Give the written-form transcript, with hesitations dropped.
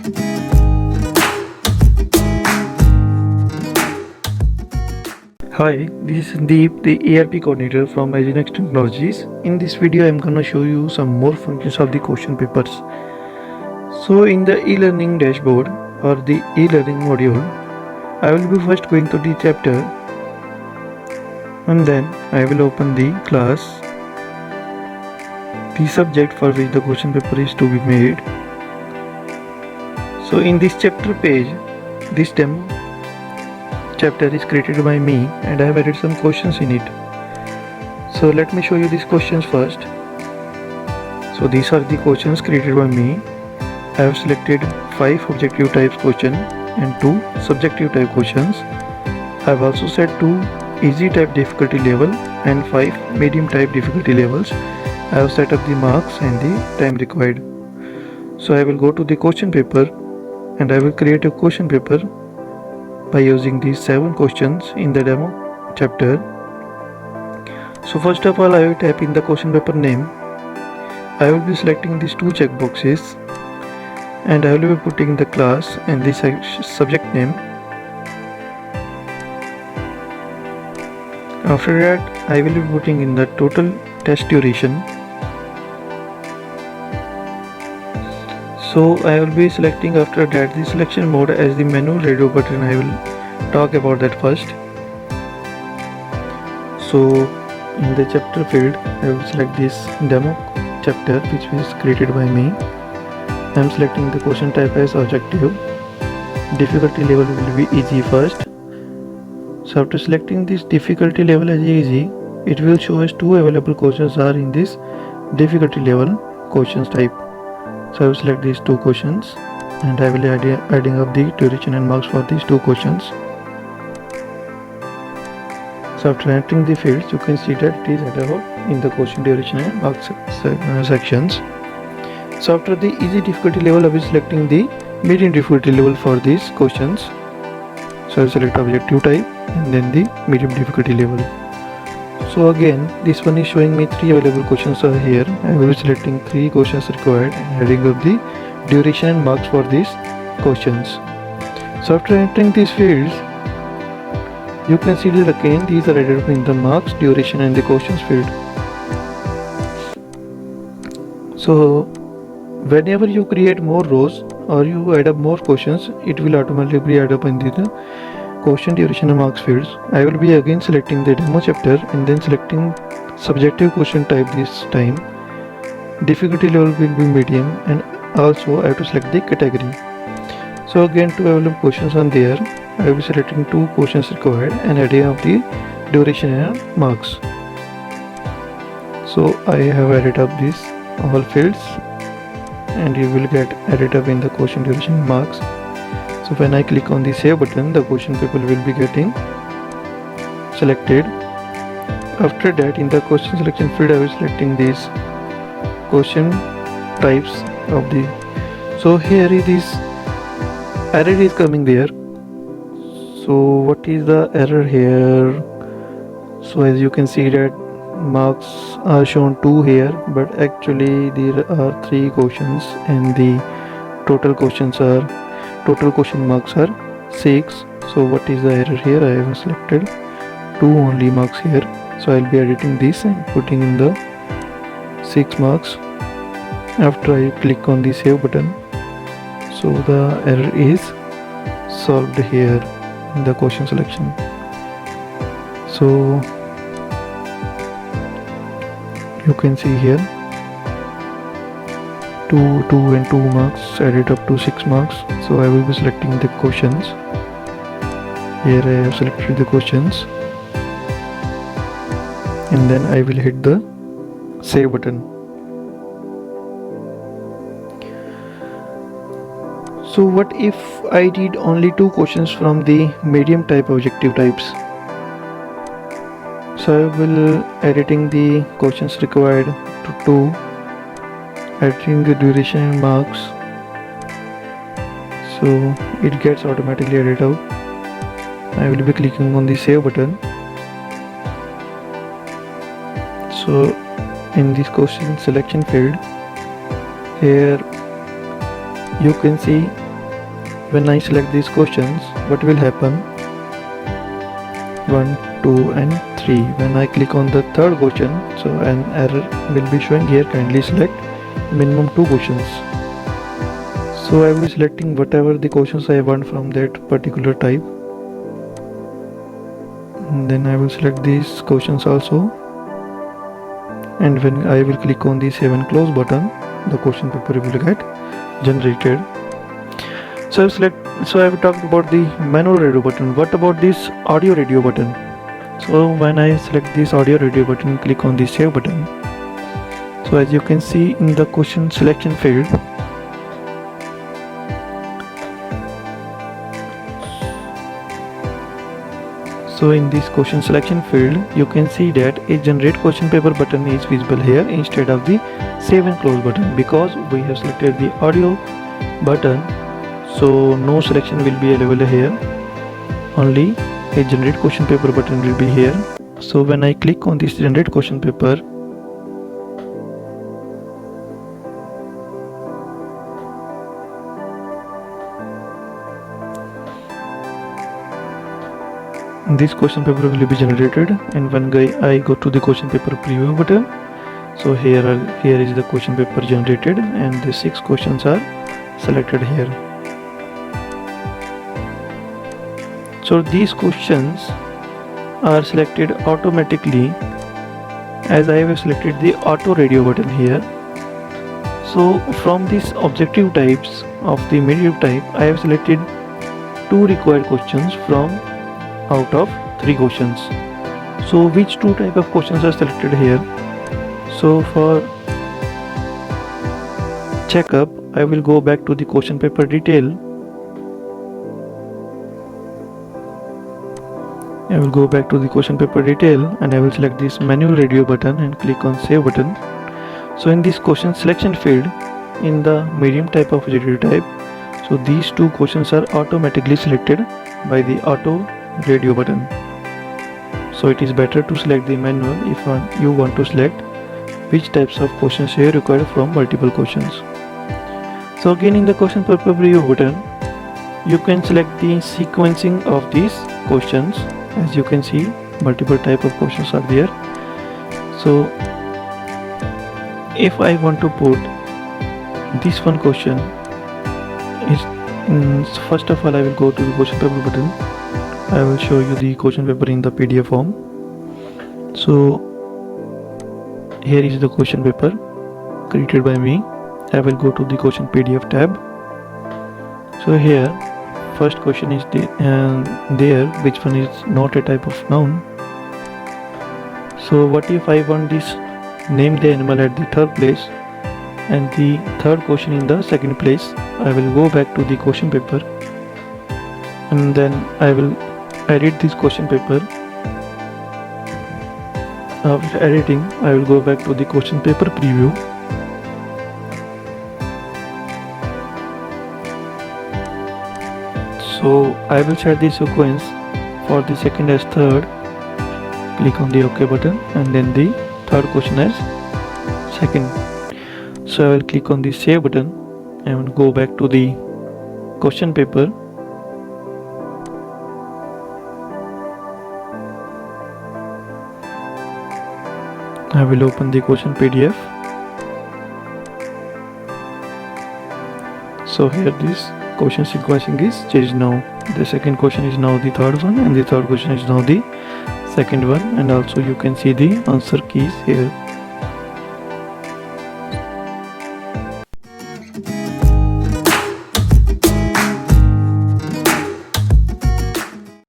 Hi, this is Sandeep, the ERP coordinator from Aginex Technologies. In this video, I'm gonna show you some more functions of the question papers. So in the e-learning dashboard or the e-learning module, I will be first going to the chapter and then I will open the class, the subject for which the question paper is to be made. So in this chapter page, this demo chapter is created by me and I have added some questions in it. So let me show you these questions first. So these are the questions created by me. I have selected 5 objective types question and 2 subjective type questions. I have also set 2 easy type difficulty level and 5 medium type difficulty levels. I have set up the marks and the time required. So I will go to the question paper and I will create a question paper by using these 7 questions in the demo chapter. So first of all, I will type in the question paper name. I will be selecting these 2 checkboxes and I will be putting the class and the subject name. After that, I will be putting in the total test duration. So I will be selecting after that the selection mode as the menu radio button. I will talk about that first. So in the chapter field, I will select this demo chapter which is created by me. I am selecting the question type as objective. Difficulty level will be easy first. So after selecting this difficulty level as easy, it will show us 2 available questions are in this difficulty level questions type. So I will select these 2 questions and I will adding up the duration and marks for these 2 questions. So after entering the fields, you can see that it is added up in the question duration and marks sections. So after the easy difficulty level, I will be selecting the medium difficulty level for these questions. So I will select objective type and then the medium difficulty level. So again, this one is showing me 3 available questions are here. I will be selecting 3 questions required and adding up the duration and marks for these questions. So after entering these fields, you can see that again these are added up in the marks, duration and the questions field. So whenever you create more rows or you add up more questions, it will automatically add up in the question duration and marks fields. I will be again selecting the demo chapter and then selecting subjective question type this time. Difficulty level will be medium and also I have to select the category. So again 2 available questions are there. I will be selecting 2 questions required and adding up the duration and marks. So I have added up these all fields and you will get added up in the question duration and marks. So when I click on the save button, the question paper will be getting selected. After that, in the question selection field, I will selecting these question types of the. So here it is error is coming there. So what is the error here? So as you can see that marks are shown 2 here, but actually there are 3 questions and the total question marks are 6. So what is the error here? I have selected 2 only marks here. So I'll be editing this and putting in the 6 marks. After I click on the save button, so the error is solved here in the question selection. So you can see here 2 and 2 marks added up to 6 marks. So I will be selecting the questions. Here I have selected the questions and then I will hit the save button. So what if I did only 2 questions from the medium type objective types? So I will editing the questions required to 2, editing the duration and marks. So it gets automatically added out. I will be clicking on the save button. So in this question selection field, here you can see when I select these questions, what will happen? 1, 2 and 3. When I click on the third question, so an error will be showing here, kindly select minimum 2 questions. So I will be selecting whatever the questions I want from that particular type. And then I will select these questions also. And when I will click on the save and close button, the question paper will get generated. So I have talked about the manual radio button. What about this audio radio button? So when I select this audio radio button, click on the save button. So as you can see in the question selection field, so in this question selection field, you can see that a generate question paper button is visible here instead of the save and close button, because we have selected the audio button. So no selection will be available here, only a generate question paper button will be here. So when I click on this generate question paper, this question paper will be generated. And when I go to the question paper preview button, so here is the question paper generated and the 6 questions are selected here. So these questions are selected automatically as I have selected the auto radio button here. So from these objective types of the medium type, I have selected 2 required questions from out of 3 questions. So which 2 type of questions are selected here? So for checkup, I will go back to the question paper detail. I will go back to the question paper detail and I will select this manual radio button and click on save button. So in this question selection field, in the medium type of radio type, so these 2 questions are automatically selected by the auto radio button. So it is better to select the manual if you want to select which types of questions are required from multiple questions. So again, in the question paper preview button, you can select the sequencing of these questions. As you can see, multiple type of questions are there. So if I want to put this one question is, first of all I will go to the question paper button. I will show you the question paper in the PDF form. So here is the question paper created by me. I will go to the question PDF tab. So here first question is there, which one is not a type of noun. So what if I want this name the animal at the third place and the third question in the second place? I will go back to the question paper and then I will edit this question paper. After editing, I will go back to the question paper preview. So I will set the sequence for the second as third. Click on the OK button and then the third question as second. So I will click on the save button and go back to the question paper. I will open the question PDF. So here this question sequencing is changed now. The second question is now the third one and the third question is now the second one, and also you can see the answer keys here.